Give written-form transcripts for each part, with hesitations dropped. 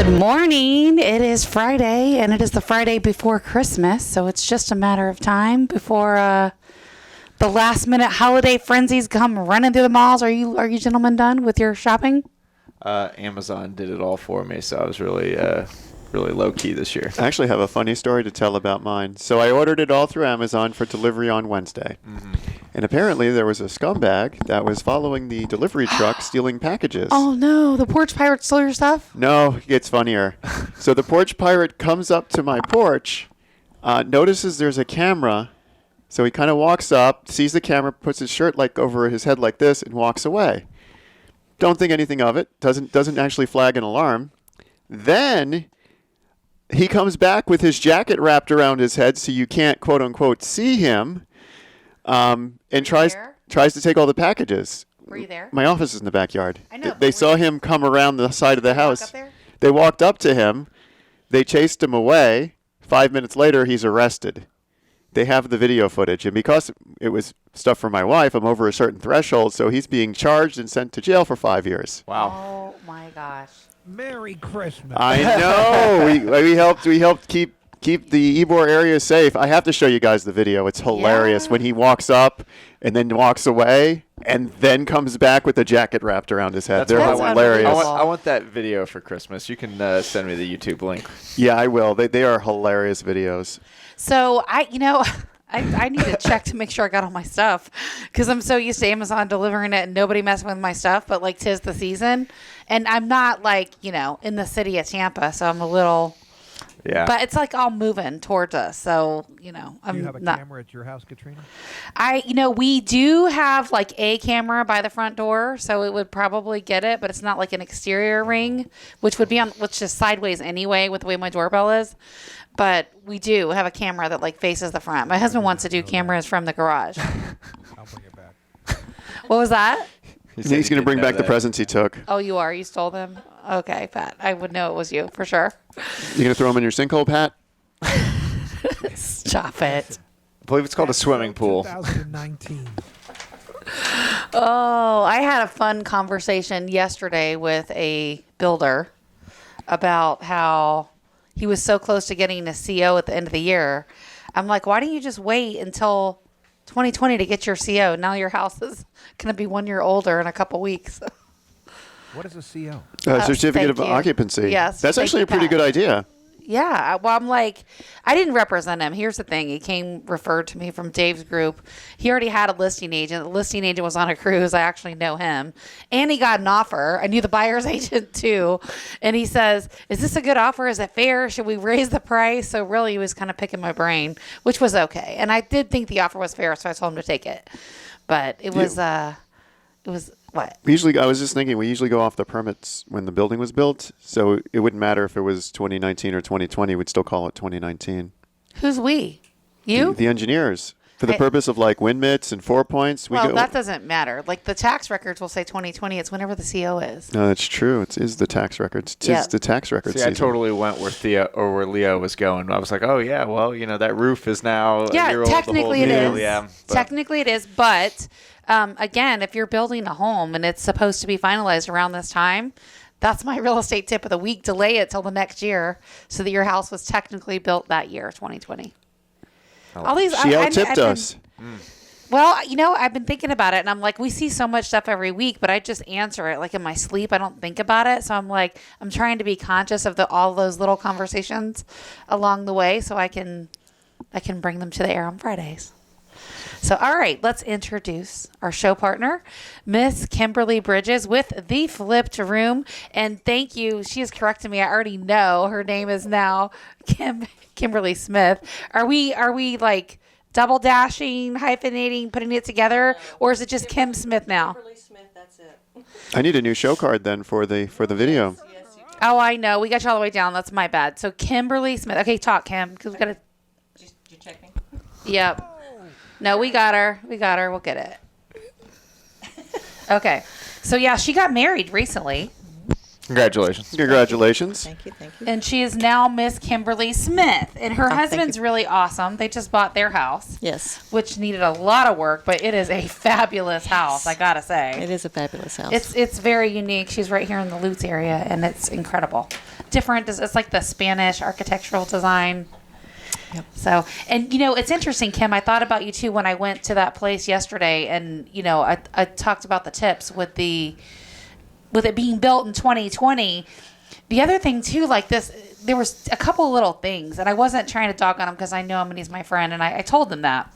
Good morning. It is Friday, and it is the Friday before Christmas, so it's just a matter of time before the last-minute holiday frenzies come running through the malls. Are you gentlemen done with your shopping? Amazon did it all for me, so I was really low-key this year. I actually have a funny story to tell about mine. So I ordered it all through Amazon for delivery on Wednesday. Mm-hmm. And apparently there was a scumbag that was following the delivery truck stealing packages. Oh, no. The porch pirate stole your stuff? No, it gets funnier. So the porch pirate comes up to my porch, notices there's a camera. So he kind of walks up, sees the camera, puts his shirt like over his head like this, and walks away. Don't think anything of it. Doesn't actually flag an alarm. Then he comes back with his jacket wrapped around his head so you can't, quote unquote, see him, and tries to take all the packages. Were you there? My office is in the backyard. I know. They saw him come around the side of the house. Walk up there? They walked up to him. They chased him away. 5 minutes later, he's arrested. They have the video footage. And because it was stuff for my wife, I'm over a certain threshold, so he's being charged and sent to jail for 5 years. Wow. Oh, my gosh. Merry Christmas. I know. we helped keep the Ybor area safe. I have to show you guys the video. It's hilarious when he walks up and then walks away and then comes back with the jacket wrapped around his head. They're hilarious. I want that video for Christmas. You can send me the YouTube link. Yeah, I will. They are hilarious videos. So, I need to check to make sure I got all my stuff because I'm so used to Amazon delivering it and nobody messing with my stuff, but like 'tis the season. And I'm not like, in the city of Tampa, so I'm a little... Yeah. But it's like all moving towards us. So, I'm Do you have a not... camera at your house, Katrina? we do have like a camera by the front door, so it would probably get it, but it's not like an exterior ring, which is sideways anyway with the way my doorbell is. But we do have a camera that like faces the front. My husband wants to do cameras from the garage. I'll bring it back. What was that? He's going to bring back the presents he took. Oh, you are? You stole them? Okay, Pat. I would know it was you for sure. You going to throw them in your sinkhole, Pat? Stop it. I believe it's called a swimming pool. 2019. Oh, I had a fun conversation yesterday with a builder about how he was so close to getting a CO at the end of the year. I'm like, why don't you just wait until 2020 to get your CO? Now your house is going to be 1 year older in a couple weeks. What is a CO? Certificate of thank you. Occupancy. Yes, That's thank actually you, a pretty Pat. good idea. Yeah. Well, I'm like, I didn't represent him. Here's the thing. He came referred to me from Dave's group. He already had a listing agent. The listing agent was on a cruise. I actually know him. And he got an offer. I knew the buyer's agent too. And he says, is this a good offer? Is it fair? Should we raise the price? So really he was kind of picking my brain, which was okay. And I did think the offer was fair. So I told him to take it. But it was what? I was just thinking, we usually go off the permits when the building was built, so it wouldn't matter if it was 2019 or 2020. We'd still call it 2019. Who's we? You? The engineers. For the purpose of like wind mits and 4 points. That doesn't matter. Like the tax records will say 2020. It's whenever the CO is. No, that's true. It is the tax records. It is the tax records. See, I totally went where Leo was going. I was like, oh yeah, well, that roof is now a year old. Technically it is. Yeah, technically it is, but again, if you're building a home and it's supposed to be finalized around this time, that's my real estate tip of the week. Delay it till the next year so that your house was technically built that year, 2020. All these, she out-tipped us. Well, I've been thinking about it, and I'm like, we see so much stuff every week, but I just answer it like in my sleep. I don't think about it, so I'm like, I'm trying to be conscious of all those little conversations along the way, so I can bring them to the air on Fridays. So, all right, let's introduce our show partner, Miss Kimberly Bridges with The Flipped Room. And thank you. She is correcting me. I already know her name is now Kimberly Smith. Are we like double dashing, hyphenating, putting it together, or is it just Kim Smith now? Kimberly Smith, that's it. I need a new show card then for the video. Yes, you do. Oh, I know. We got you all the way down. That's my bad. So Kimberly Smith. Okay, talk, Kim, because we got to. You checking? Yep. No, we got her. We'll get it. Okay. So, yeah, she got married recently. Congratulations. Congratulations. Thank you. And she is now Miss Kimberly Smith. And her husband's really awesome. They just bought their house. Yes. Which needed a lot of work, but it is a fabulous house, I got to say. It is a fabulous house. It's very unique. She's right here in the Lutz area, and it's incredible. different. It's like the Spanish architectural design. Yep. So, and it's interesting, Kim. I thought about you too when I went to that place yesterday, and I talked about the tips with it being built in 2020. The other thing too, like this, there was a couple of little things, and I wasn't trying to dog on him because I know him and he's my friend, and I told him that.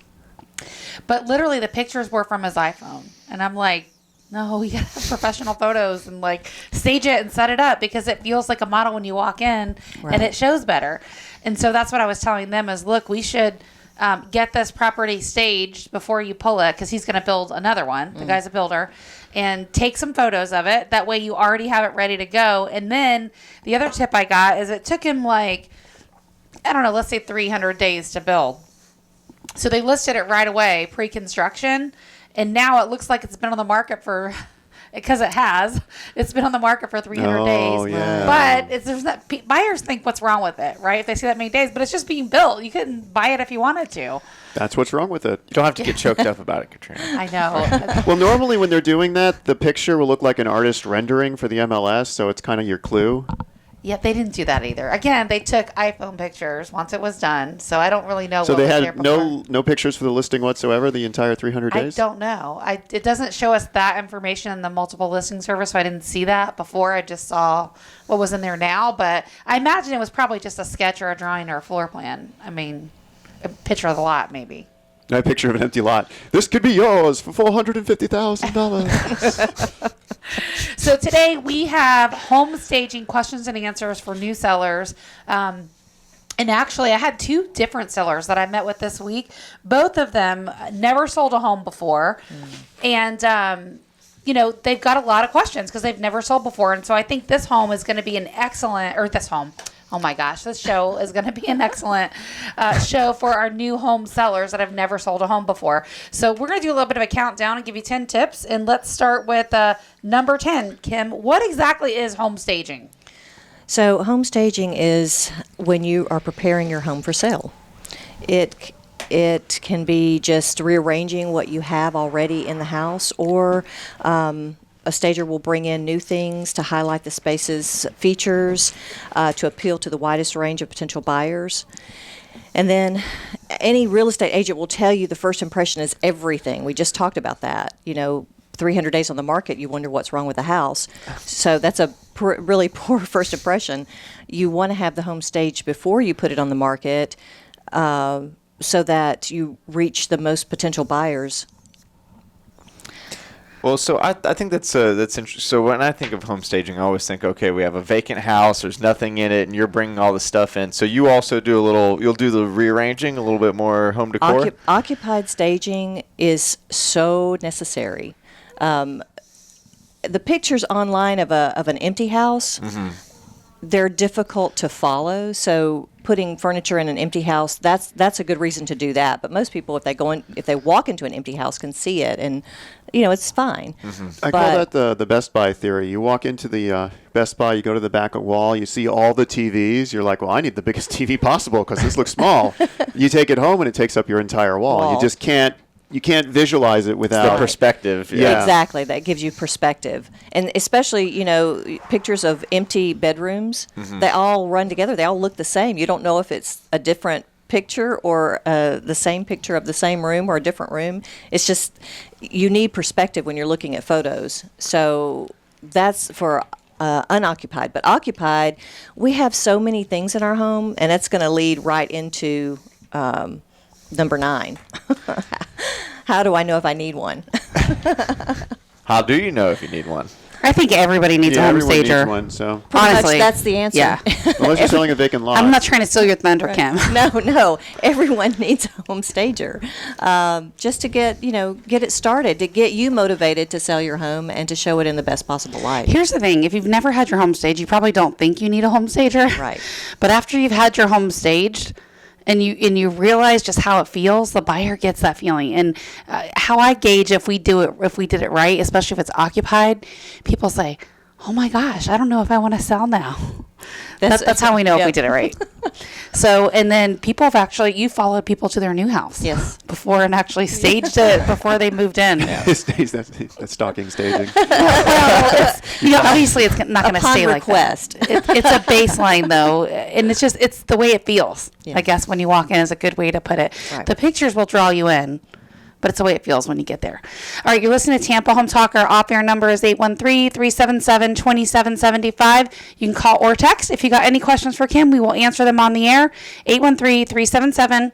But literally, the pictures were from his iPhone, and I'm like, no, you gotta have professional photos and like stage it and set it up because it feels like a model when you walk in, and it shows better. And so that's what I was telling them is, look, we should get this property staged before you pull it because he's going to build another one. The guy's a builder. And take some photos of it. That way you already have it ready to go. And then the other tip I got is it took him like, I don't know, let's say 300 days to build. So they listed it right away, pre-construction. And now it looks like it's been on the market for... Because it's been on the market for 300 days. Yeah. But there's not, buyers think what's wrong with it, right? If they see that many days, but it's just being built. You couldn't buy it if you wanted to. That's what's wrong with it. You don't have to get choked up about it, Katrina. I know. Well, normally when they're doing that, the picture will look like an artist rendering for the MLS, so it's kind of your clue. Yep, they didn't do that either. Again, they took iPhone pictures once it was done, so I don't really know. So what they was there had before. no pictures for the listing whatsoever the entire 300 days? I don't know. It doesn't show us that information in the multiple listing service, so I didn't see that before. I just saw what was in there now, but I imagine it was probably just a sketch or a drawing or a floor plan. I mean, a picture of the lot, maybe. A picture of an empty lot. This could be yours for $450,000. So today we have home staging questions and answers for new sellers. And actually, I had two different sellers that I met with this week. Both of them never sold a home before. And, they've got a lot of questions because they've never sold before. And so I think this home is going to be oh my gosh, this show is going to be an excellent show for our new home sellers that have never sold a home before. So we're going to do a little bit of a countdown and give you 10 tips. And let's start with number 10. Kim, what exactly is home staging? So home staging is when you are preparing your home for sale. It can be just rearranging what you have already in the house, or a stager will bring in new things to highlight the space's features, to appeal to the widest range of potential buyers. And then any real estate agent will tell you the first impression is everything. We just talked about that. 300 days on the market, you wonder what's wrong with the house. So that's a really poor first impression. You want to have the home staged before you put it on the market, so that you reach the most potential buyers. Well, so I think that's interesting. So when I think of home staging, I always think, okay, we have a vacant house, there's nothing in it, and you're bringing all the stuff in. So you also you'll do the rearranging, a little bit more home decor? Occupied staging is so necessary. The pictures online of an empty house, they're difficult to follow. So putting furniture in an empty house, that's a good reason to do that. But most people, if they walk into an empty house, can see it, and it's fine. I call that the Best Buy theory. You walk into the Best Buy, you go to the back wall, you see all the TVs. You're like, well, I need the biggest TV possible because this looks small. You take it home and it takes up your entire wall. You just can't. You can't visualize it without the perspective. Yeah. Exactly. That gives you perspective. And especially, pictures of empty bedrooms, they all run together. They all look the same. You don't know if it's a different picture or the same picture of the same room or a different room. It's just, you need perspective when you're looking at photos. So that's for unoccupied. But occupied, we have so many things in our home, and that's going to lead right into number 9. How do I know if I need one? How do you know if you need one? I think everybody needs a home everyone stager. needs one, so. Pretty Honestly, much that's the answer. Yeah. Unless you're selling a vacant lot. I'm not trying to steal your thunder, Kim. No. Everyone needs a home stager, just to get it started, to get you motivated to sell your home and to show it in the best possible light. Here's the thing. If you've never had your home staged, you probably don't think you need a home stager. Right. But after you've had your home staged, and you realize just how it feels, the buyer gets that feeling. And how I gauge if we did it right, especially if it's occupied, people say, "Oh my gosh, I don't know if I want to sell now." That's how we know if we Yep. did it right. So, and then people have actually, you followed people to their new house. Yes. Before and actually staged it before they moved in. That's stalking staging. Obviously it's not going to Upon stay request. like that. It's a baseline though. And it's the way it feels. Yeah. I guess when you walk in is a good way to put it. Right. The pictures will draw you in. But it's the way it feels when you get there. All right, you're listening to Tampa Home Talk. Our off-air number is 813-377-2775. You can call or text. If you got any questions for Kim, we will answer them on the air. 813-377-2775.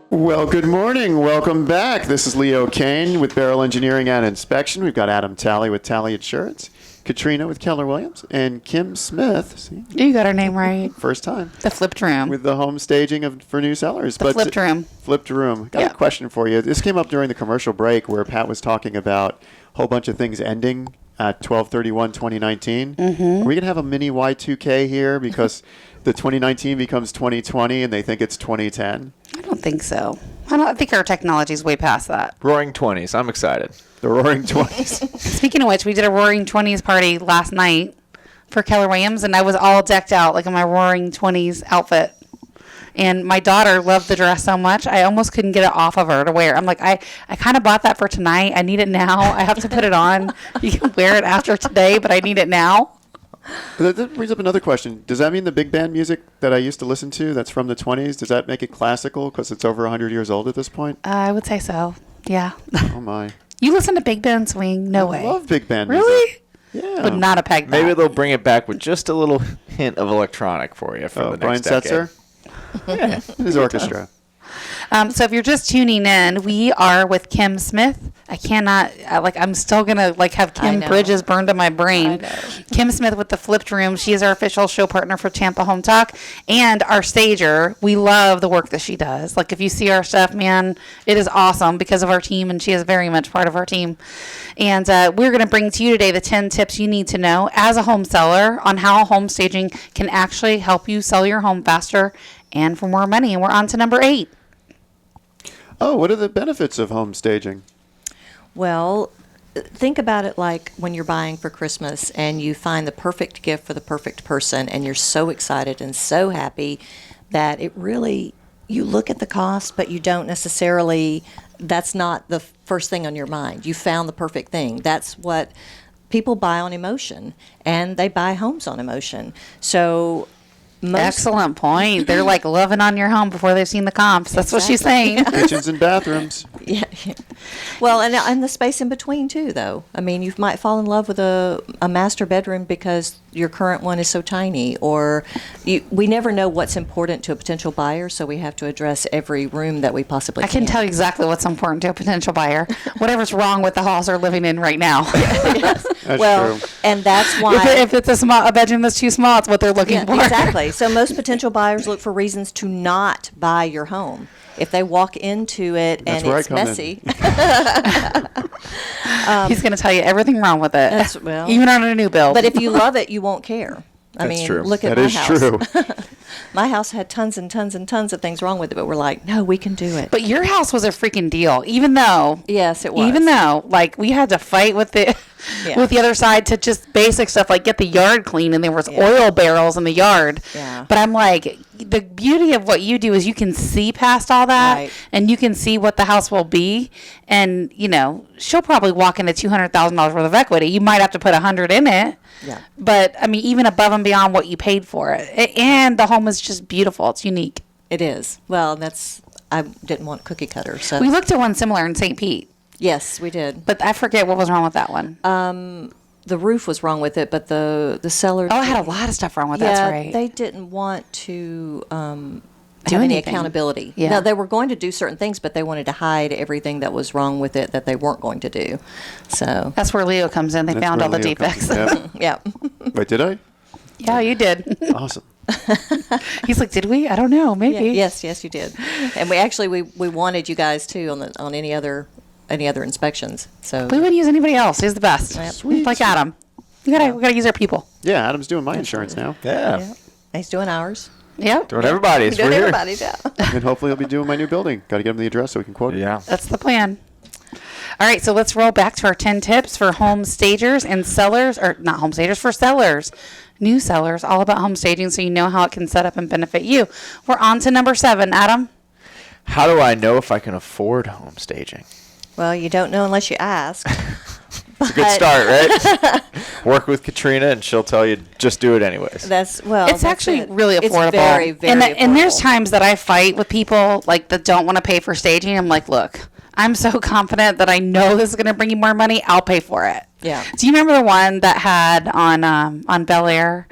Well, good morning. Welcome back. This is Leo Kane with Barrel Engineering and Inspection. We've got Adam Talley with Talley Insurance, Katrina with Keller Williams, and Kim Smith. See, You got her name right. first time. The flipped room. With the home staging for new sellers. The flipped room. Flipped room. Got Yeah. a question for you. This came up during the commercial break where Pat was talking about a whole bunch of things ending at 12/31/2019. Mm-hmm. Are we going to have a mini Y2K here because the 2019 becomes 2020 and they think it's 2010? I don't think so. I think our technology is way past that. Roaring 20s. I'm excited. The Roaring 20s. Speaking of which, we did a Roaring 20s party last night for Keller Williams, and I was all decked out like in my Roaring 20s outfit. And my daughter loved the dress so much, I almost couldn't get it off of her to wear. I'm like, I kind of bought that for tonight. I need it now. I have to put it on. You can wear it after today, but I need it now. That brings up another question. Does that mean the big band music that I used to listen to that's from the 20s, does that make it classical because it's over 100 years old at this point? I would say so. Yeah. Oh, my. You listen to Big Band Swing? No way. I love big band music. Really? Yeah. Would not have pegged that. Maybe they'll bring it back with just a little hint of electronic for you for the Brian next decade. Setzer? His orchestra. So if you're just tuning in, we are with Kim Smith. I cannot, I'm still going to have I Kim know. Bridges burned in my I brain. know. Kim Smith with the Flipped Room. She is our official show partner for Tampa Home Talk and our stager. We love the work that she does. Like if you see our stuff, man, it is awesome because of our team, and she is very much part of our team. And we're going to bring to you today the 10 tips you need to know as a home seller on how home staging can actually help you sell your home faster and for more money. And we're on to number 8. Oh, what are the benefits of home staging? Well, think about it like when you're buying for Christmas and you find the perfect gift for the perfect person, and you're so excited and so happy that it really, you look at the cost, but you don't necessarily, that's not the first thing on your mind. You found the perfect thing. That's what people buy on emotion, and they buy homes on emotion. So Excellent point. They're like loving on your home before they've seen the comps. That's what she's saying. Kitchens and bathrooms. Yeah. Well, and the space in between too, though. I mean, you might fall in love with a master bedroom because your current one is so tiny, or we never know what's important to a potential buyer, so we have to address every room that we possibly I can tell you exactly what's important to a potential buyer. Whatever's wrong with the house they're living in right now. That's well, true. and that's why. If it's a bedroom that's too small, it's what they're looking for. Exactly. So most potential buyers look for reasons to not buy your home. If they walk into it That's and where I it's come in. messy, He's going to tell you everything wrong with it, well, even on a new build. but if you love it, you won't care. I That's mean, true. look at That my is house. true. My house had tons and tons and tons of things wrong with it, but we're like, no, we can do it. But your house was a freaking deal, even though Yes, it was. Even though, like, we had to fight with the Yeah. with the other side to just basic stuff like get the yard clean, and there was Yeah. oil barrels in the yard. Yeah. But I'm like, the beauty of what you do is you can see past all that, Right. and you can see what the house will be. And she'll probably walk into $200,000 worth of equity. You might have to put $100 in it. Yeah. But I mean, even above and beyond what you paid for it, and the home is just beautiful. It's unique. It is. Well, I didn't want cookie cutter, so We looked at one similar in St. Pete, yes, we did. but I forget what was wrong with that one. The roof was wrong with it, but the seller. Oh, I had a lot of stuff wrong with yeah, that's right. they didn't want to Do have any anything. accountability. Yeah. Now, they were going to do certain things, but they wanted to hide everything that was wrong with it that they weren't going to do. So, That's where Leo comes in. They That's found where all the Leo comes defects. in. Yep. yeah. Wait, did I? Yeah, you did. Awesome. He's like, did we? I don't know. Maybe. Yes, you did. And we wanted you guys too on any other inspections. So We wouldn't use anybody else. He's the best. Sweet. Like Adam. We gotta use our people. Yeah, Adam's doing my insurance now. Yeah. yeah. He's doing ours. Yep. Doing everybody's. Doing We're here. everybody's, yeah. And hopefully he'll be doing my new building. Got to get him the address so we can quote it. Yeah. That's the plan. All right, so let's roll back to our 10 tips for home stagers and sellers, or not home stagers, for sellers, new sellers, all about home staging so you know how it can set up and benefit you. We're on to number 7, Adam. How do I know if I can afford home staging? Well, you don't know unless you ask. It's a good start, right? Work with Katrina, and she'll tell you just do it anyways. It's actually really affordable. It's very, very and there's affordable. times that I fight with people like that don't want to pay for staging. I'm like, look, I'm so confident that I know this is going to bring you more money. I'll pay for it. Yeah. Do you remember the one that had on Bel Air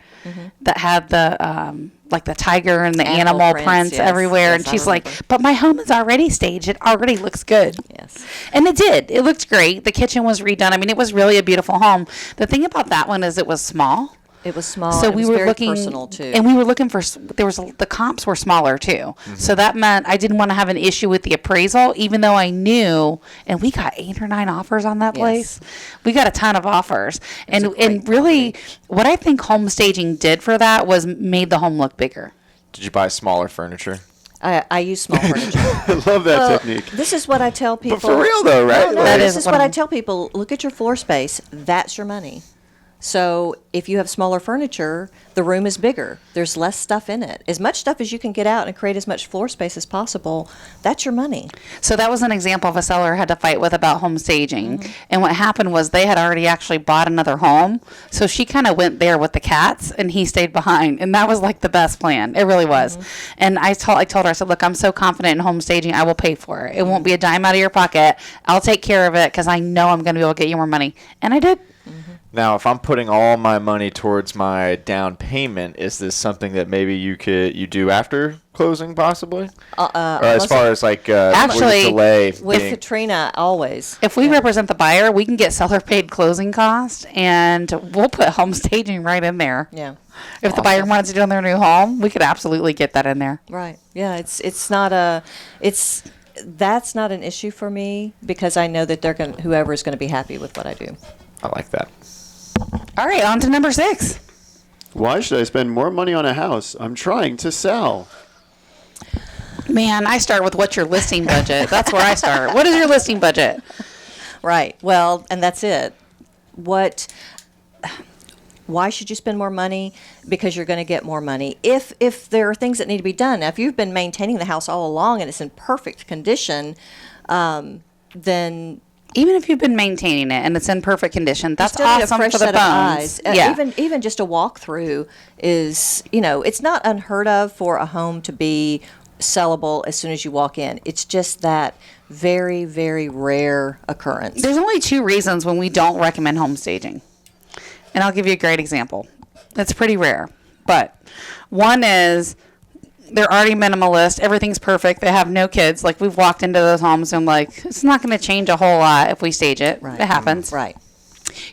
that had the like the tiger and the animal prints yes, everywhere? yes, And I she's like, remember. but my home is already staged. It already looks good. Yes. And it did. It looked great. The kitchen was redone. I mean, it was really a beautiful home. The thing about that one is it was small. It was small. So it we was were very looking, personal too. and we were looking for. The comps were smaller too, so that meant I didn't want to have an issue with the appraisal, even though I knew. And we got 8 or 9 offers on that Yes. place. We got a ton of offers, a and great really, what I think home staging did for that was made the home look bigger. Did you buy smaller furniture? I use small furniture. I love that Well, technique. This is what I tell people. But for real though, right? No, That this is is what what I I'm- tell people. Look at your floor space. That's your money. So if you have smaller furniture, the room is bigger. There's less stuff in it. As much stuff as you can get out and create as much floor space as possible, that's your money. So that was an example of a seller had to fight with about home staging. And what happened was they had already actually bought another home. So she kind of went there with the cats and he stayed behind. And that was like the best plan. It really was. And I told her, I said, look, I'm so confident in home staging. I will pay for it. It won't be a dime out of your pocket. I'll take care of it because I know I'm going to be able to get you more money. And I did. Now, if I'm putting all my money towards my down payment, is this something that maybe you do after closing, possibly? Or as far as like Actually, delay With being- Katrina, always. If we represent the buyer, we can get seller paid closing costs and we'll put home staging right in there. Yeah. If the buyer wanted to do in their new home, we could absolutely get that in there. Right. Yeah. That's not an issue for me because I know that whoever is going to be happy with what I do. I like that. All right, on to number 6. Why should I spend more money on a house I'm trying to sell? Man, I start with what's your listing budget. That's where I start. What is your listing budget? Right. Well, and that's it. Why should you spend more money? Because you're going to get more money. If there are things that need to be done. Now, if you've been maintaining the house all along and it's in perfect condition, then Even if you've been maintaining it and it's in perfect condition, that's still need a awesome fresh for the set of bones. eyes. Yeah. Even just a walkthrough is, it's not unheard of for a home to be sellable as soon as you walk in. It's just that very, very rare occurrence. There's only 2 reasons when we don't recommend home staging. And I'll give you a great example. It's pretty rare. But one is they're already minimalist. Everything's perfect. They have no kids. Like, we've walked into those homes and I'm like, it's not going to change a whole lot if we stage it. Right. It happens. Right.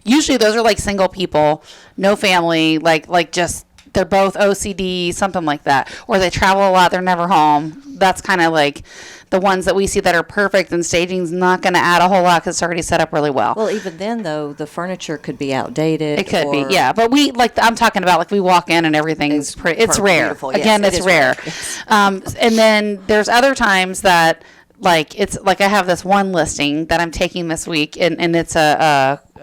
Usually those are like single people, no family, like just they're both OCD, something like that. Or they travel a lot, they're never home. That's kind of like the ones that we see that are perfect, and staging's not going to add a whole lot because it's already set up really well. Well, even then, though, the furniture could be outdated. It could or- be, yeah. But I'm talking about like we walk in and everything's pretty. It's rare. beautiful. Yes, Again, it it's is rare. rare. Yes. And then there's other times that it's like I have this one listing that I'm taking this week, and it's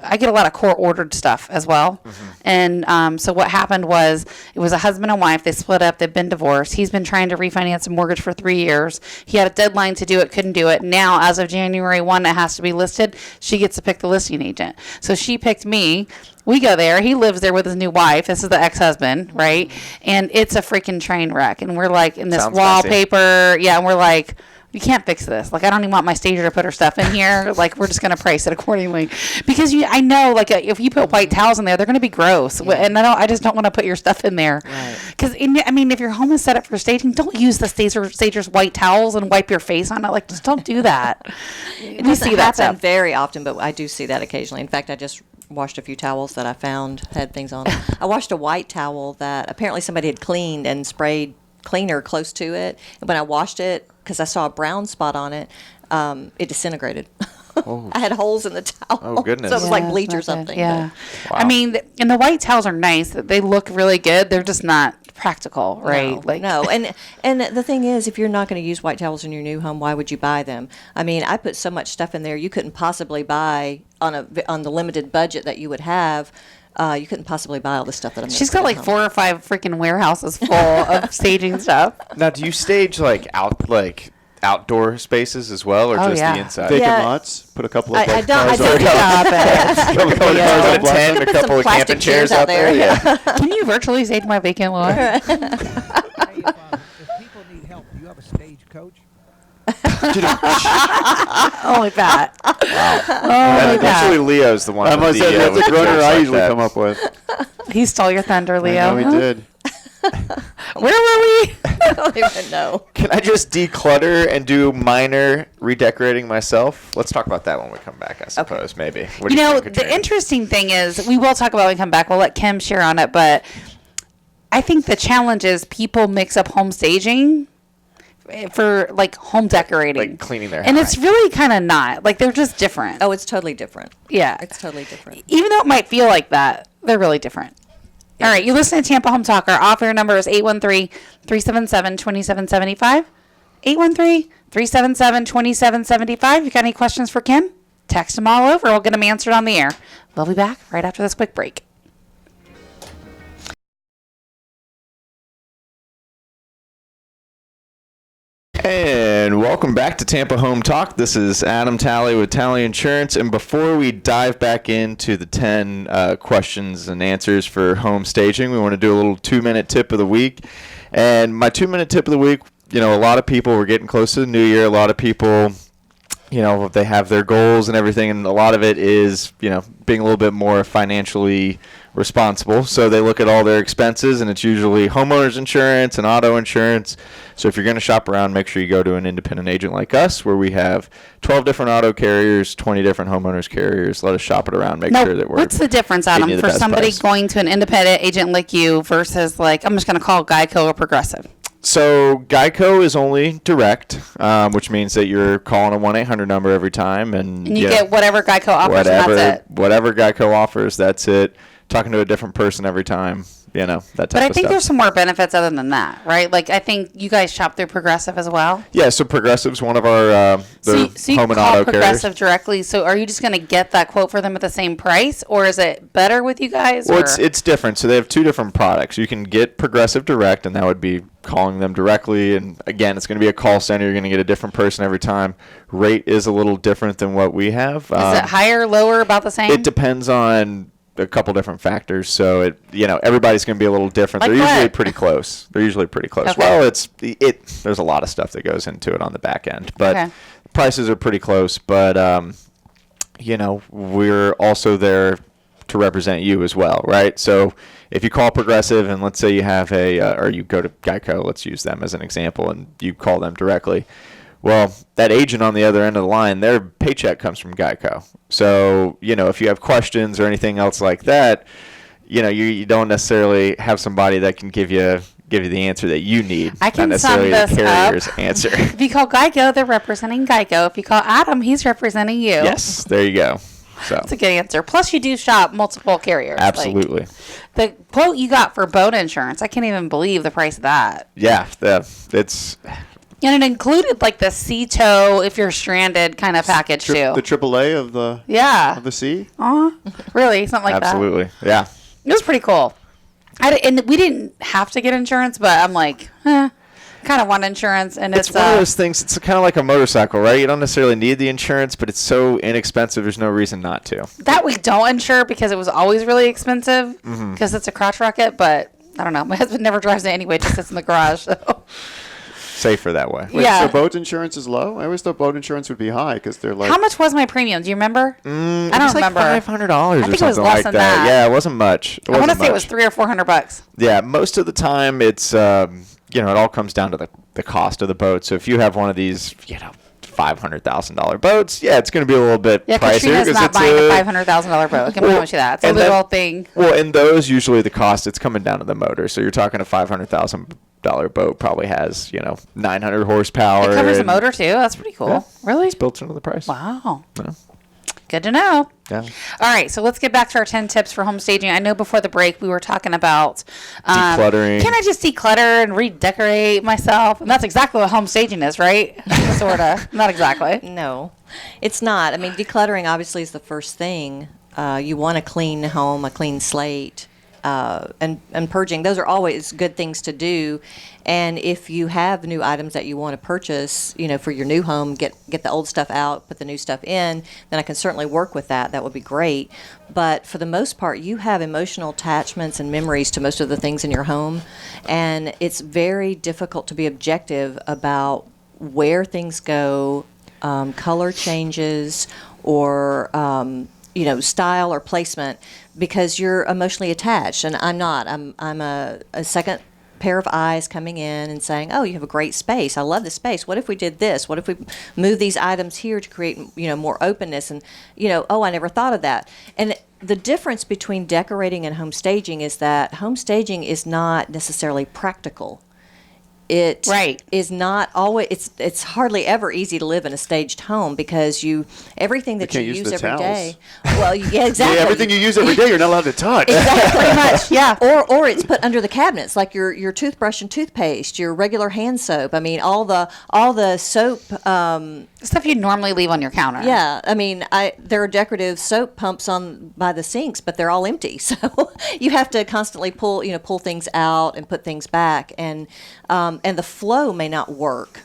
I get a lot of core ordered stuff as well. And so what happened was it was a husband and wife. They split up. They've been divorced. He's been trying to refinance a mortgage for 3 years. He had a deadline to do it, couldn't do it. Now, as of January 1, it has to be listed. She gets to pick the listing agent. So she picked me. We go there. He lives there with his new wife. This is the ex-husband, right? And it's a freaking train wreck. And we're like in this Sounds messy. wallpaper. Yeah, and we're like, you can't fix this. Like, I don't even want my stager to put her stuff in here. Like, we're just going to price it accordingly. Because I know, like, if you put white towels in there, they're going to be gross. And I just don't want to put your stuff in there. Right. Because, if your home is set up for staging, don't use the stager's white towels and wipe your face on it. Like, just don't do that. It We doesn't see that happen stuff. very often, but I do see that occasionally. In fact, I just washed a few towels that I found had things on them. I washed a white towel that apparently somebody had cleaned and sprayed cleaner close to it. And when I washed it, because I saw a brown spot on it, it disintegrated. I had holes in the towel. Oh, goodness. So it was like Yeah, bleach or it's not good. something. Yeah. Wow. And the white towels are nice. They look really good. They're just not practical, right? No. And the thing is, if you're not going to use white towels in your new home, why would you buy them? I mean, I put so much stuff in there you couldn't possibly buy on the limited budget that you would have. You couldn't possibly buy all the stuff that I'm. She's got like 4 or 5 freaking warehouses full of staging stuff. Now, do you stage outdoor spaces as well, or just the inside? Vacant Yeah. lots. Put a couple of I cars don't. on Stop it. Put a tent, a Put couple some of plastic camping chairs out out there. there. Can you virtually stage my vacant lot? Hey, if people need help, do you have a stage coach? Only that. And usually Leo's the one. I must say that's with a the groaner jokes I like usually that. come up with. He stole your thunder, Leo. I know he Huh? did. Where were we? I don't even know. Can I just declutter and do minor redecorating myself? Let's talk about that when we come back, I suppose, maybe. What do You know, think, the Katrina? interesting thing is, we will talk about it when we come back. We'll let Kim share on it, but I think the challenge is people mix up home staging for like home decorating, Like cleaning their and house. it's really kind of not. Like they're just different. Oh, it's totally different. Yeah, It's totally different. even though it might feel like that, they're really different. All right, you listen to Tampa Home Talk. Our offer number is 813-377-2775. 813-377-2775. You got any questions for Kim? Text them all over. We'll get them answered on the air. We'll be back right after this quick break. And welcome back to Tampa Home Talk. This is Adam Talley with Talley Insurance. And before we dive back into the 10 questions and answers for home staging, we want to do a little 2-minute tip of the week. And my 2-minute tip of the week, you know, a lot of people, we're getting close to the new year. A lot of people, you know, they have their goals and everything. And a lot of it is, you know, being a little bit more financially responsible. So they look at all their expenses, and it's usually homeowners insurance and auto insurance. So if you're going to shop around, make sure you go to an independent agent like us, where we have 12 different auto carriers, 20 different homeowners carriers. Let us shop it around, make Now, sure that we're what's the difference, getting Adam, you the for best somebody price. going to an independent agent like you versus like, I'm just going to call Geico or Progressive? So Geico is only direct, which means that you're calling a 1-800 number every time, and And you get whatever Geico offers, and that's it. whatever Geico offers, that's it. Talking to a different person every time, you know, that type But I of think stuff. there's some more benefits other than that, right? Like, I think you guys shop through Progressive as well. Yeah, so Progressive's one of our So you home and call auto Progressive carriers. directly. So are you just going to get that quote for them at the same price, or is it better with you guys? Well, or? it's different. So they have 2 different products. You can get Progressive Direct, and that would be calling them directly. And again, it's going to be a call center. You're going to get a different person every time. Rate is a little different than what we have. Is it higher, lower, about the same? It depends on a couple different factors. So it, you know, everybody's going to be a little different. Like They're usually what? pretty close. There's a lot of stuff that goes into it on the back end, but Okay. prices are pretty close. But you know, we're also there to represent you as well, right? So if you call Progressive, and let's say you have or you go to Geico, let's use them as an example, and you call them directly. Well, that agent on the other end of the line, their paycheck comes from Geico. So, you know, if you have questions or anything else like that, you know, you don't necessarily have somebody that can give you the answer that you need. I can not sum necessarily this the carrier's up. answer. If you call Geico, they're representing Geico. If you call Adam, he's representing you. Yes, there you go. So That's a good answer. Plus, you do shop multiple carriers. Like, absolutely. the quote you got for boat insurance, I can't even believe the price of that. Yeah, it's And it included like the sea tow if you're stranded kind of package too. The AAA of the Yeah. sea. Really? Something like that. absolutely. Yeah. It was pretty cool. And we didn't have to get insurance, but I'm like, kind of want insurance. And It's one of those things. It's kind of like a motorcycle, right? You don't necessarily need the insurance, but it's so inexpensive. There's no reason not to. that we don't insure because it was always really expensive Mm-hmm. because it's a crotch rocket. But I don't know. My husband never drives it anyway. It just sits in the garage. So. Safer that way. Wait, Yeah. so boat insurance is low? I always thought boat insurance would be high because they're like. How much was my premium? Do you remember? I don't remember. Like $500 or think it something was less like than that. that. Yeah, it wasn't much. I want to say it was $300 or $400. Yeah, most of the time it's you know, it all comes down to the cost of the boat. So if you have one of these, you know, $500,000 boats, yeah, it's going to be a little bit Yeah, pricier. Katrina's 'cause not it's buying a $500,000 boat. I can promise you that. It's a and then- little thing. Well, in those, usually the cost, it's coming down to the motor. So you're talking a $500,000 boat probably has, you know, 900 horsepower. It covers the and motor too. That's pretty cool. Yeah. Really? It's built into the price. Wow. Yeah. Good to know. Yeah. All right, so let's get back to our 10 tips for home staging. I know before the break we were talking about Decluttering. Can I just declutter and redecorate myself? And that's exactly what home staging is, right? Sort of. Not exactly. No, it's not. I mean, decluttering obviously is the first thing. You want a clean home, a clean slate, and purging. Those are always good things to do. And if you have new items that you want to purchase, for your new home, get the old stuff out, put the new stuff in, then I can certainly work with that. That would be great. But for the most part, you have emotional attachments and memories to most of the things in your home. And it's very difficult to be objective about where things go, color changes, or style or placement, because you're emotionally attached, and I'm not. I'm a second pair of eyes coming in and saying, "Oh, you have a great space. I love this space. What if we did this? What if we move these items here to create more openness?" And oh, I never thought of that. And the difference between decorating and home staging is that home staging is not necessarily practical. It is not always. It's hardly ever easy to live in a staged home because everything that you can't use use the every towels. day. Well, yeah, exactly. Yeah, everything you use every day, you're not allowed to touch. Exactly, pretty much, yeah. Or it's put under the cabinets, like your toothbrush and toothpaste, your regular hand soap. I mean, all the soap. Stuff you normally leave on your counter. Yeah, I mean, there are decorative soap pumps on by the sinks, but they're all empty. So you have to constantly pull things out and put things back, and the flow may not work,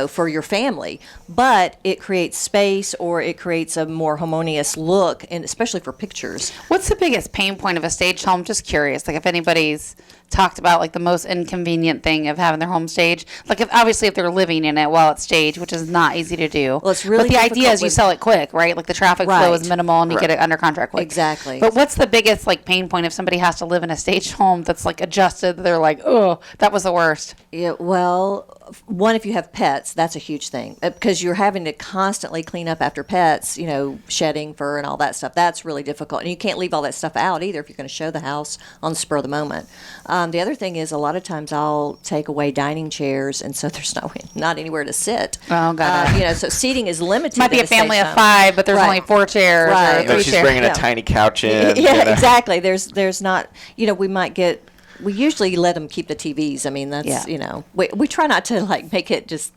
for your family, but it creates space, or it creates a more harmonious look, and especially for pictures. What's the biggest pain point of a staged home? Just curious, like if anybody's talked about like the most inconvenient thing of having their home staged, like if they're living in it while it's staged, which is not easy to do. Well, it's really but the idea difficult is you with- sell it quick, right? Like the traffic flow is Right. minimal and you get it under contract quick. Exactly. But what's the biggest like pain point if somebody has to live in a staged home that's like adjusted? They're like, oh, that was the worst. Yeah, well, one, if you have pets, that's a huge thing because you're having to constantly clean up after pets, shedding fur and all that stuff. That's really difficult. And you can't leave all that stuff out either if you're going to show the house on the spur of the moment. The other thing is a lot of times I'll take away dining chairs, and so there's not anywhere to sit. Oh, got it. So seating is limited. Might be in a family staged of home. 5, but there's Right. only 4 chairs Right. or And 3 then she's chairs. bringing Yeah. a tiny couch in. Yeah, exactly. There's not, we usually let them keep the TVs. I mean, that's, Yeah. we try not to like make it just,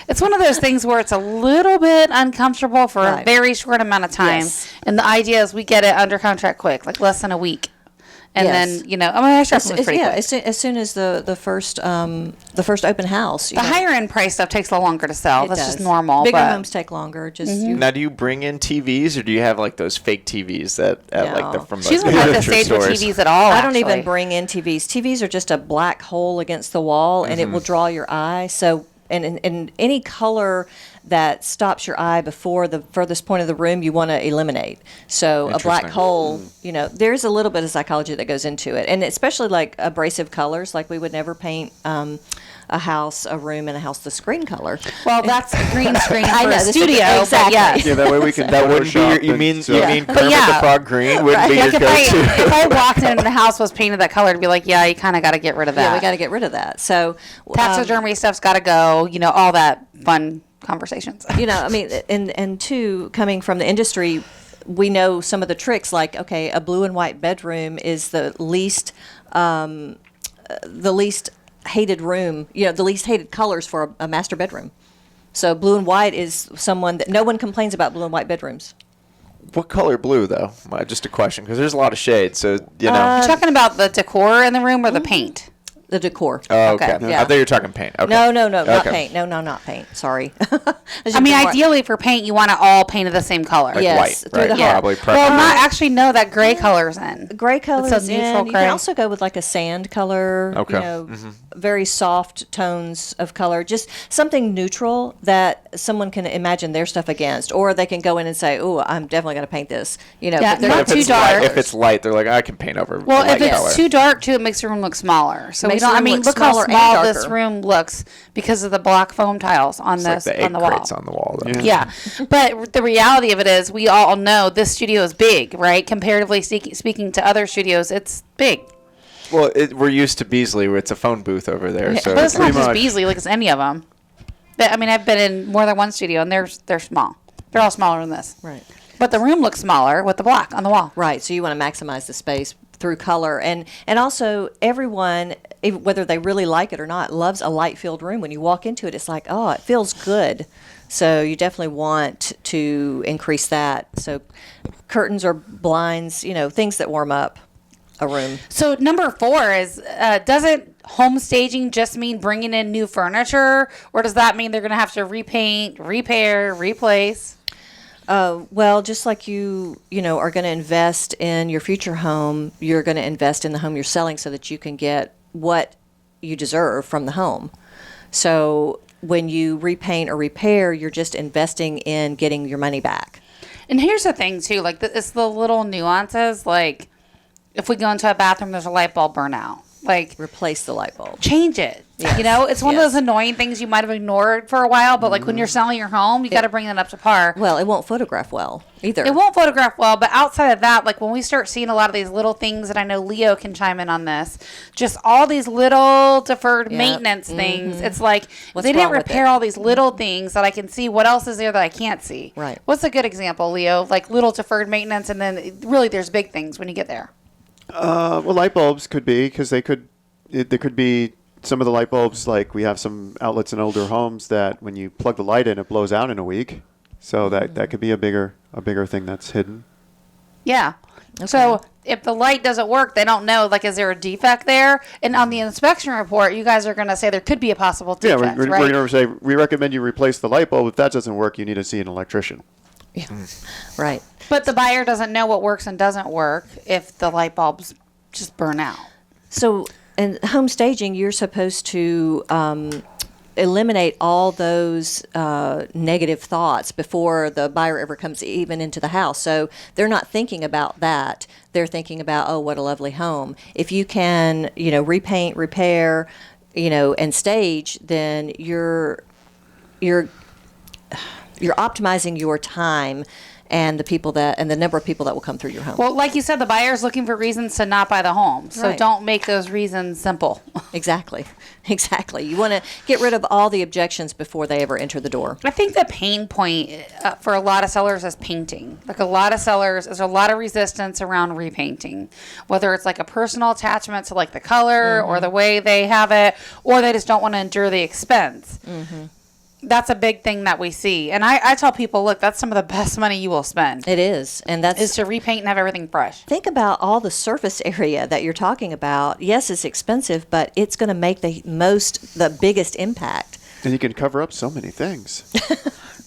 It's one of those things where it's a little bit uncomfortable for a Right. very short amount of time. Yes. And the idea is we get it under contract quick, like less than a week. And Yes. then, our stuff was pretty quick. as soon as the first open house. The higher end price stuff takes a little longer to sell. It That's does. just normal. Bigger but homes take longer. Just Now, do you bring in TVs, or do you have like those fake TVs that No. from she the doesn't have to furniture stage with stores? TVs at all. I don't even actually. bring in TVs. TVs are just a black hole against the wall, and it will draw your eye. So, and any color that stops your eye before the furthest point of the room, you want to eliminate. So a black Interesting. hole, there's a little bit of psychology that goes into it, and especially like abrasive colors. Like we would never paint a room in a house the screen color. Well, that's a green screen I for know, a this is- studio. But exactly. yes. Yeah, that way we can. That wouldn't be your, Photoshop you and mean so- you mean But Kermit yeah. the Frog green wouldn't be Like your if go-to. I walked in and the house was painted that color, I'd be like, yeah, you kind of got to get rid of that. Yeah, we got to get rid of that. So Taxidermy stuff's got to go. All that fun conversations. I mean, and two, coming from the industry, we know some of the tricks. Like, okay, a blue and white bedroom is the least hated room. The least hated colors for a master bedroom. So blue and white is someone that no one complains about blue and white bedrooms. What color blue though? Just a question, because there's a lot of shades. So You talking about the decor in the room or the paint? The decor. Oh, okay. okay, I yeah. thought you were talking paint. Okay. No, not Okay. paint. No, not paint. Sorry. I mean, ideally for paint, you want it all painted the same color. Like Yes, white, through right? the heart. Probably Well, preferably. not actually. No, that gray color's in. Gray colors It's a neutral in. You gray. can also go with like a sand color. Okay. Very soft tones of color. Just something neutral that someone can imagine their stuff against, or they can go in and say, "Oh, I'm definitely going to paint this." Yeah, but they're not if too it's dark. Light, if it's light, they're like, I can paint over. Well, a light if it's color. too dark too, it makes the room look smaller. So we Makes don't. the I room mean, look look how smaller and small this darker. room looks because of the black foam tiles on It's this like the on egg the wall. crates on the wall. Though. Yeah, but the reality of it is, we all know this studio is big, right? Comparatively speaking to other studios, it's big. Well, we're used to Beasley, where it's a phone booth over there. So But it's not pretty just much. Beasley, like it's any of them. I mean, I've been in more than one studio, and they're small. They're all smaller than this. Right. But the room looks smaller with the block on the wall. Right. So you want to maximize the space through color, and also everyone, whether they really like it or not, loves a light-filled room. When you walk into it, it's like, oh, it feels good. So you definitely want to increase that. So curtains or blinds, things that warm up a room. So number 4 is, doesn't home staging just mean bringing in new furniture, or does that mean they're going to have to repaint, repair, replace? Well, just like you are going to invest in your future home, you're going to invest in the home you're selling so that you can get what you deserve from the home. So when you repaint or repair, you're just investing in getting your money back. And here's the thing too, like it's the little nuances, like if we go into a bathroom, there's a light bulb burn out. Like Replace the light bulb. change it. Yes. It's one of Yes. those annoying things you might have ignored for a while, but like when you're selling your home, you got to bring that up to par. Well, it won't photograph well either. It won't photograph well, but outside of that, like when we start seeing a lot of these little things, and I know Leo can chime in on this, just all these little deferred Yep. maintenance things. It's like What's they didn't wrong with repair it? all these little things that I can see. What else is there that I can't see? Right. What's a good example, Leo? Like little deferred maintenance, and then really there's big things when you get there. Well, light bulbs could be, because there could be some of the light bulbs, like we have some outlets in older homes that when you plug the light in, it blows out in a week. So that could be a bigger thing that's hidden. Yeah. So if the light doesn't work, they don't know, like, is there a defect there? And on the inspection report, you guys are going to say there could be a possible Yeah, defect, we're right? going to say, we recommend you replace the light bulb. If that doesn't work, you need to see an electrician. Right. But the buyer doesn't know what works and doesn't work if the light bulbs just burn out. So in home staging, you're supposed to eliminate all those negative thoughts before the buyer ever comes even into the house. So they're not thinking about that. They're thinking about, oh, what a lovely home. If you can, repaint, repair, and stage, then you're optimizing your time and the number of people that will come through your home. Well, like you said, the buyer's looking for reasons to not buy the home. So Right. don't make those reasons simple. Exactly. You want to get rid of all the objections before they ever enter the door. I think the pain point for a lot of sellers is painting. Like a lot of sellers, there's a lot of resistance around repainting, whether it's like a personal attachment to like the color or the way they have it, or they just don't want to endure the expense. That's a big thing that we see. And I tell people, look, that's some of the best money you will spend It is. And that's is to repaint and have everything fresh. think about all the surface area that you're talking about. Yes, it's expensive, but it's going to make the biggest impact. And you can cover up so many things.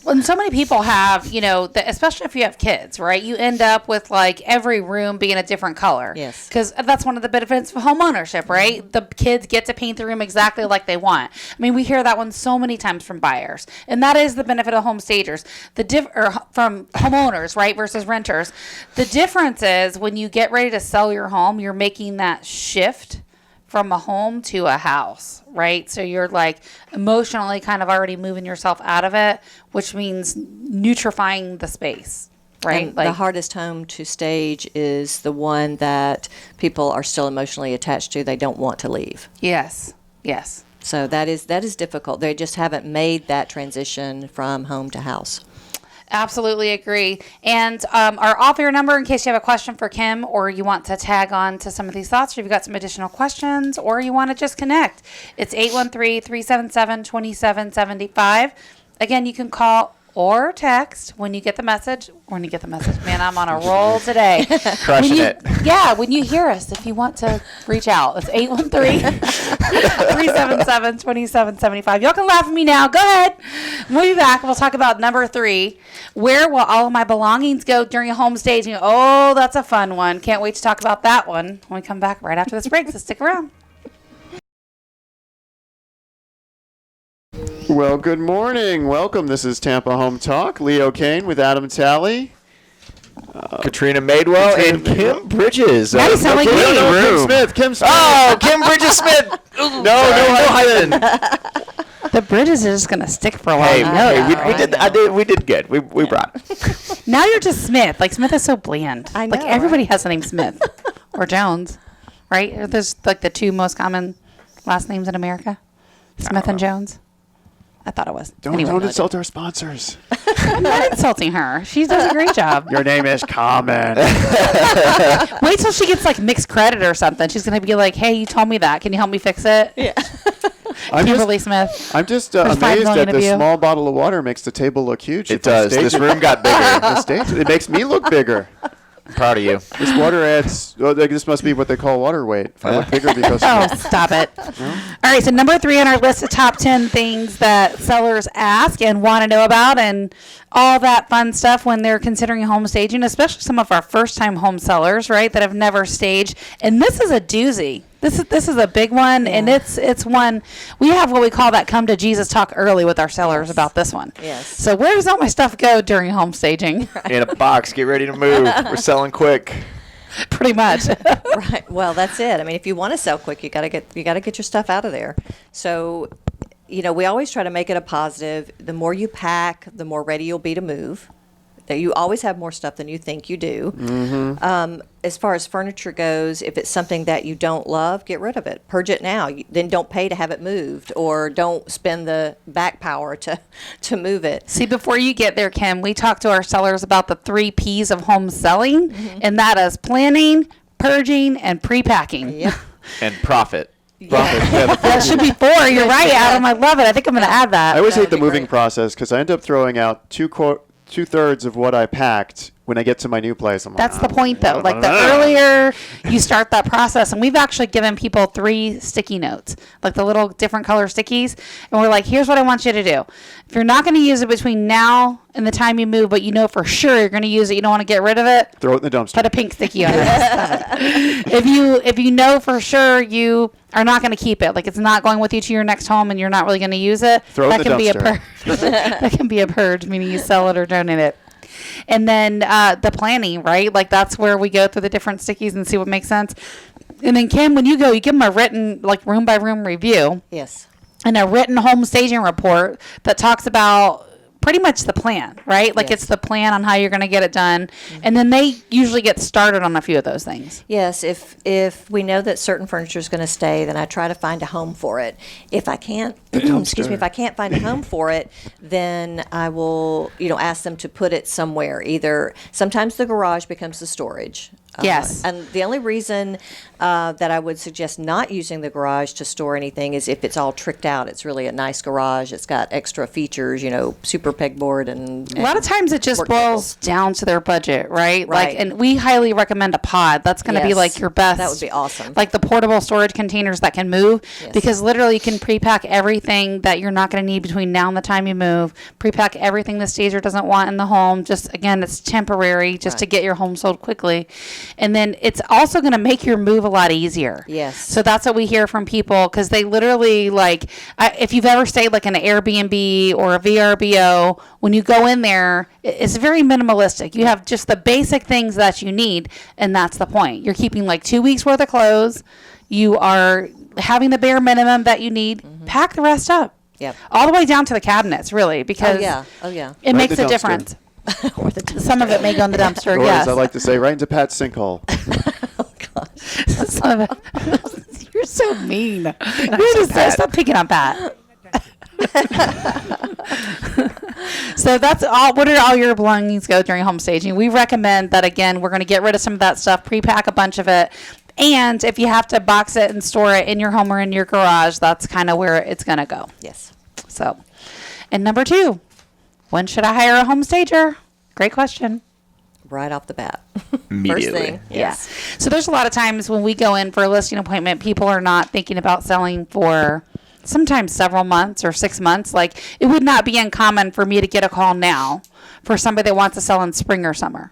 And so many people have, especially if you have kids, right? You end up with like every room being a different color. Yes. Because that's one of the benefits of home ownership, right? The kids get to paint the room exactly like they want. I mean, we hear that one so many times from buyers. And that is the benefit of home stagers. From homeowners, right, versus renters. The difference is when you get ready to sell your home, you're making that shift from a home to a house, right? So you're like emotionally kind of already moving yourself out of it, which means neutrifying the space, right? And the hardest home to stage is the one that people are still emotionally attached to. They don't want to leave. Yes. So that is difficult. They just haven't made that transition from home to house. Absolutely agree. And our off-air number, in case you have a question for Kim or you want to tag on to some of these thoughts, or you've got some additional questions, or you want to just connect, it's 813-377-2775. Again, you can call or text when you get the message. Man, I'm on a roll today. Crushing it. Yeah, when you hear us, if you want to reach out, it's 813-377-2775. Y'all can laugh at me now. Go ahead. We'll be back. We'll talk about number 3. Where will all of my belongings go during a home staging? Oh, that's a fun one. Can't wait to talk about that one when we come back right after this break, so stick around. Well, good morning. Welcome. This is Tampa Home Talk. Leo Kane with Adam Talley. Katrina Madewell and Kim Bridges. Now you sound like Kim me. Kim Smith. Oh, Kim Bridges Smith. No hyphen. The bridges are just going to stick for a while. Hey, You know that, we right? did. We did good. We brought. Now you're just Smith. Like, Smith is so bland. I Like, know, everybody right? has the name Smith or Jones, right? There's like the 2 most common last names in America, Smith and Jones. I thought it was. Don't insult our sponsors. I'm not insulting her. She does a great job. Your name is Carmen. Wait till she gets like mixed credit or something. She's going to be like, hey, you told me that. Can you help me fix it? Yeah. Kimberly Smith. I'm just There's 5 amazed million that of the you. small bottle of water makes the table look huge. It does. This room got bigger. It makes me look bigger. Proud of you. This water adds. Oh, this must be what they call water weight. If I look bigger because. Oh, stop it. All right, so number 3 on our list of top 10 things that sellers ask and want to know about and all that fun stuff when they're considering home staging, especially some of our first-time home sellers, right, that have never staged. And this is a doozy. This is a big one, and it's one we have what we call that come to Jesus talk early with our sellers about this one. Yes. So where does all my stuff go during home staging? In a box. Get ready to move. We're selling quick. Pretty much. Right. Well, that's it. I mean, if you want to sell quick, you got to get your stuff out of there. So, we always try to make it a positive. The more you pack, the more ready you'll be to move. That you always have more stuff than you think you do. Mm-hmm. As far as furniture goes, if it's something that you don't love, get rid of it. Purge it now. Then don't pay to have it moved, or don't spend the back power to move it. See, before you get there, Kim, we talked to our sellers about the 3 P's of home selling, and that is planning, purging, and pre-packing. Yep. And profit. That should be 4. You're right, Adam. I love it. I think I'm going to add that. I always hate the be moving great. process because I end up throwing out 2/3 of what I packed when I get to my new place. I'm like, That's the point, though. Like, the earlier you start that process, and we've actually given people 3 sticky notes, like the little different color stickies, and we're like, here's what I want you to do. If you're not going to use it between now and the time you move, but you know for sure you're going to use it, you don't want to get rid of it, throw it in the dumpster. put a pink sticky on it. If you know for sure you are not going to keep it, like it's not going with you to your next home and you're not really going to use it, Throw it in the can be a dumpster. that can be a purge, meaning you sell it or donate it. And then the planning, right? Like that's where we go through the different stickies and see what makes sense. And then Kim, when you go, you give them a written, like room by room review Yes. and a written home staging report that talks about pretty much the plan, right? Like Yes. it's the plan on how you're going to get it done. And then they usually get started on a few of those things. Yes, if we know that certain furniture is going to stay, then I try to find a home for it. If I can't, if I can't find a home for it, then I will, ask them to put it somewhere. Either sometimes the garage becomes the storage. Yes. And the only reason that I would suggest not using the garage to store anything is if it's all tricked out. It's really a nice garage. It's got extra features, super pegboard and A lot of times it just work boils down to their budget, right? Like, Right. and we highly recommend a pod. That's going to be Yes. like your best. That would be awesome. Like the portable storage containers that can move, Yes. because literally you can pre-pack everything that you're not going to need between now and the time you move. Pre-pack everything the stager doesn't want in the home. Just again, it's temporary, just to Right. get your home sold quickly, and then it's also going to make your move a lot easier. Yes. So that's what we hear from people, because they literally if you've ever stayed like in an Airbnb or a VRBO, when you go in there, it's very minimalistic. You have just the basic things that you need, and that's the point. You're keeping like 2 weeks worth of clothes. You are having the bare minimum that you need. Pack the rest up. Yep. All the way down to the cabinets, really, because Oh yeah. it Right, makes the a dumpster. difference. Some of it may go in the dumpster, Or yes. as I like to say, right into Pat's sinkhole. Some of it. You're so mean. You're just stop picking on Pat. So that's all. What are all your belongings go during home staging? We recommend that, again, we're going to get rid of some of that stuff, pre-pack a bunch of it. And if you have to box it and store it in your home or in your garage, that's kind of where it's going to go. Yes. So, and number 2, when should I hire a home stager? Great question. Right off the bat. Immediately. First thing. Yes. Yeah. So there's a lot of times when we go in for a listing appointment, people are not thinking about selling for sometimes several months or 6 months. Like, it would not be uncommon for me to get a call now for somebody that wants to sell in spring or summer.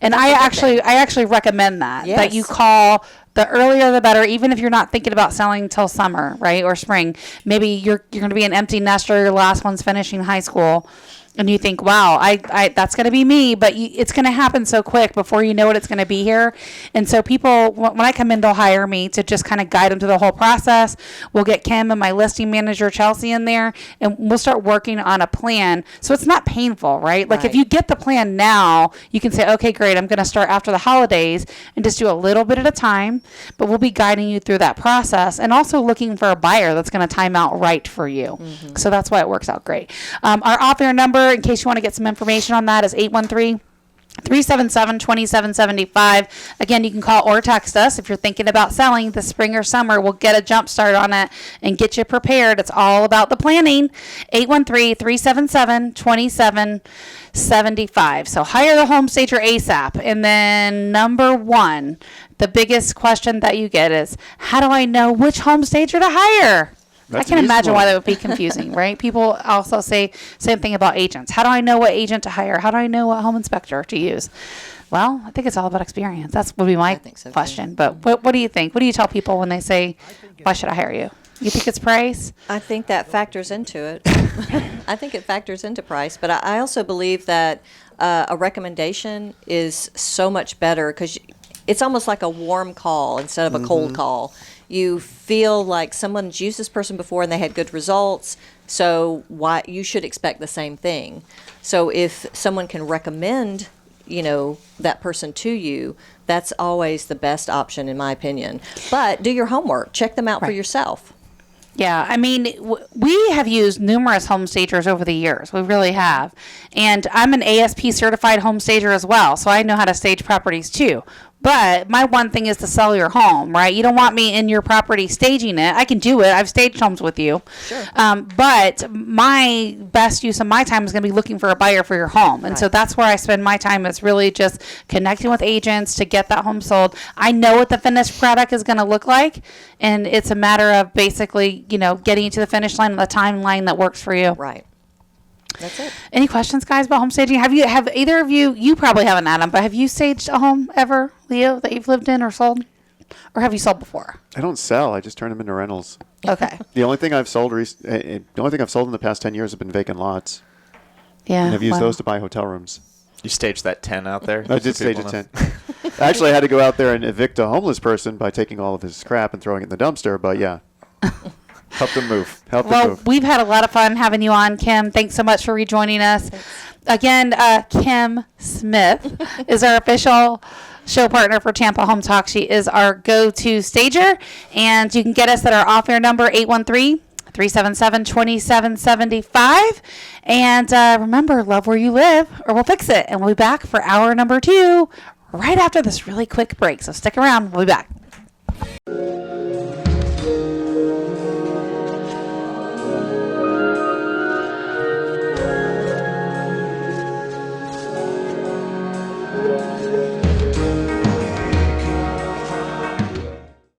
And I actually recommend that Yes. you call. The earlier the better, even if you're not thinking about selling till summer, right, or spring. Maybe you're going to be an empty nester, your last one's finishing high school. and you think, wow, I that's going to be me, but it's going to happen so quick before you know it, it's going to be here. And so people, when I come in, they'll hire me to just kind of guide them through the whole process. We'll get Kim and my listing manager, Chelsea, in there, and we'll start working on a plan. So it's not painful, right? Like if Right. you get the plan now, you can say, okay, great, I'm going to start after the holidays and just do a little bit at a time, but we'll be guiding you through that process and also looking for a buyer that's going to time out right for you. So that's why it works out great. Our off-air number, in case you want to get some information on that, is 813-377-2775. Again, you can call or text us if you're thinking about selling this spring or summer. We'll get a jump start on it and get you prepared. It's all about the planning. 813-377-2775. So hire the home stager ASAP. And then number one, the biggest question that you get is, how do I know which home stager to hire? That's I can an easy imagine why one. that would be confusing, right? People also say same thing about agents. How do I know what agent to hire? How do I know what home inspector to use? Well, I think it's all about experience. That's would be my think so, too. question. But what do you think? What do you tell people when they say, why should I hire you? You think it's price? I think that factors into it. I think it factors into price, but I also believe that a recommendation is so much better because it's almost like a warm call instead of a cold call. You feel like someone's used this person before and they had good results, so why you should expect the same thing. So if someone can recommend, that person to you, that's always the best option in my opinion. But do your homework. Check them out for Right. yourself. Yeah, I mean, we have used numerous home stagers over the years. We really have. And I'm an ASP certified home stager as well, so I know how to stage properties too. But my one thing is to sell your home, right? You don't want me in your property staging it. I can do it. I've staged homes with you. Sure. But my best use of my time is going to be looking for a buyer for your home. And so Right. that's where I spend my time. It's really just connecting with agents to get that home sold. I know what the finished product is going to look like. And it's a matter of basically, getting you to the finish line, the timeline that works for you. Right. That's it. Any questions, guys, about home staging? Have either of you probably haven't, Adam, but have you staged a home ever, Leo, that you've lived in or sold? Or have you sold before? I don't sell. I just turn them into rentals. Okay. The only thing I've sold, the only thing I've sold in the past 10 years have been vacant lots. Yeah. And I've used well. those to buy hotel rooms. You staged that 10 out there? I did stage a tent. Actually, I had to go out there and evict a homeless person by taking all of his crap and throwing it in the dumpster. But yeah, Help them move. help them Well, move. we've had a lot of fun having you on, Kim. Thanks so much for rejoining us. Again, Kim Smith is our official show partner for Tampa Home Talk. She is our go-to stager, and you can get us at our off-air number, 813-377-2775. And remember, love where you live, or we'll fix it. And we'll be back for hour number 2 right after this really quick break. So stick around. We'll be back.